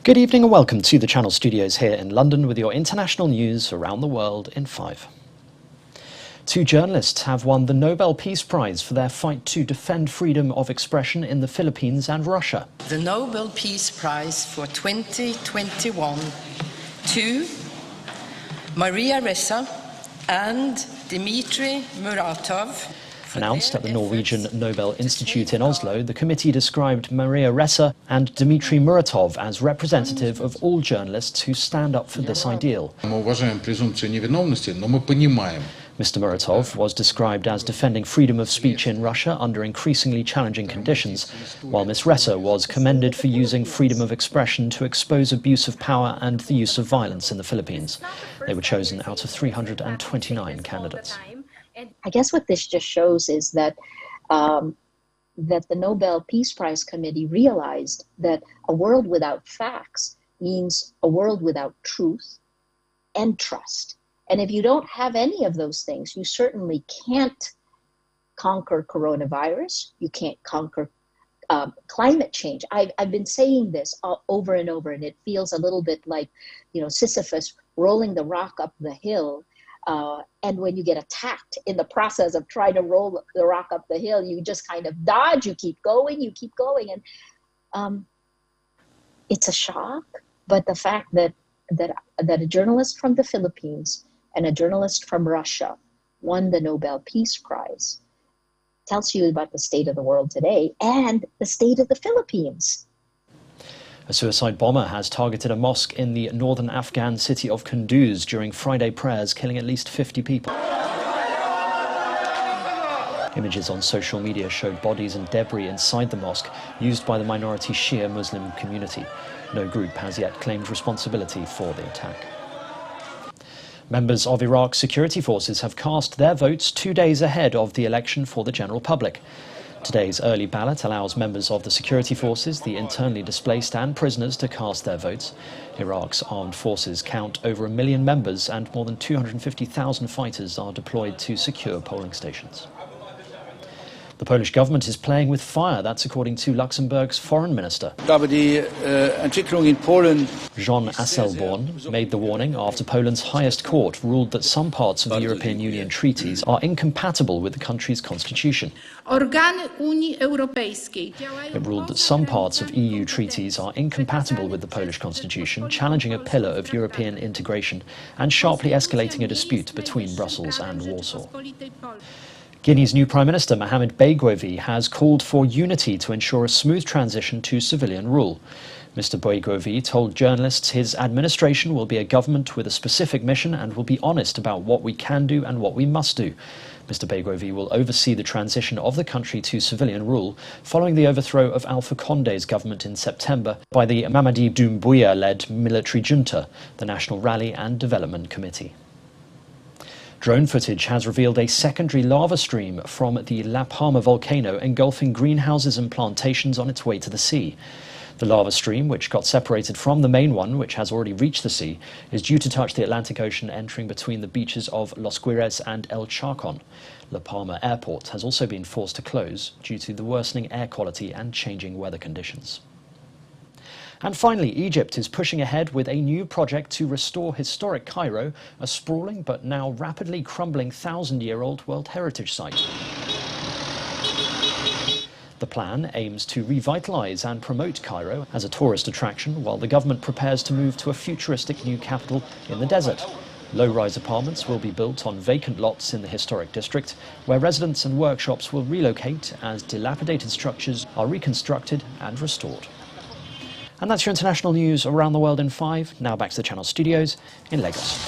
Good evening and welcome to the Channel Studios here in London with your international news around the world in 5. Two journalists have won the Nobel Peace Prize for their fight to defend freedom of expression in the Philippines and Russia. The Nobel Peace Prize for 2021 to Maria Ressa and Dmitry Muratov. Announced at the Norwegian Nobel Institute in Oslo, the committee described Maria Ressa and Dmitry Muratov as representative of all journalists who stand up for this ideal. Mr. Muratov was described as defending freedom of speech in Russia under increasingly challenging conditions, while Ms. Ressa was commended for using freedom of expression to expose abuse of power and the use of violence in the Philippines. They were chosen out of 329 candidates. I guess what this just shows is that that the Nobel Peace Prize Committee realized that a world without facts means a world without truth and trust. And if you don't have any of those things, you certainly can't conquer coronavirus. You can't conquer climate change. I've been saying this over and over, and it feels a little bit like, Sisyphus rolling the rock up the hill. And when you get attacked in the process of trying to roll the rock up the hill, you just kind of dodge, you keep going. And it's a shock. But the fact that a journalist from the Philippines and a journalist from Russia won the Nobel Peace Prize tells you about the state of the world today and the state of the Philippines. A suicide bomber has targeted a mosque in the northern Afghan city of Kunduz during Friday prayers, killing at least 50 people. Images on social media showed bodies and debris inside the mosque used by the minority Shia Muslim community. No group has yet claimed responsibility for the attack. Members of Iraq's security forces have cast their votes 2 days ahead of the election for the general public. Today's early ballot allows members of the security forces, the internally displaced and prisoners to cast their votes. Iraq's armed forces count over 1 million members and more than 250,000 fighters are deployed to secure polling stations. The Polish government is playing with fire, that's according to Luxembourg's foreign minister. Jean Asselborn made the warning after Poland's highest court ruled that some parts of the European Union treaties are incompatible with the country's constitution. It ruled that some parts of EU treaties are incompatible with the Polish constitution, challenging a pillar of European integration and sharply escalating a dispute between Brussels and Warsaw. Guinea's new Prime Minister, Mohamed Baigouvi, has called for unity to ensure a smooth transition to civilian rule. Mr. Baigouvi told journalists his administration will be a government with a specific mission and will be honest about what we can do and what we must do. Mr. Baigouvi will oversee the transition of the country to civilian rule following the overthrow of Alpha Conde's government in September by the Mamadi Doumbouya-led military junta, the National Rally and Development Committee. Drone footage has revealed a secondary lava stream from the La Palma volcano engulfing greenhouses and plantations on its way to the sea. The lava stream, which got separated from the main one, which has already reached the sea, is due to touch the Atlantic Ocean entering between the beaches of Los Guires and El Charcon. La Palma Airport has also been forced to close due to the worsening air quality and changing weather conditions. And finally, Egypt is pushing ahead with a new project to restore historic Cairo, a sprawling but now rapidly crumbling 1,000-year-old World Heritage Site. The plan aims to revitalise and promote Cairo as a tourist attraction while the government prepares to move to a futuristic new capital in the desert. Low-rise apartments will be built on vacant lots in the historic district, where residents and workshops will relocate as dilapidated structures are reconstructed and restored. And that's your international news around the world in 5. Now back to the Channel Studios in Lagos.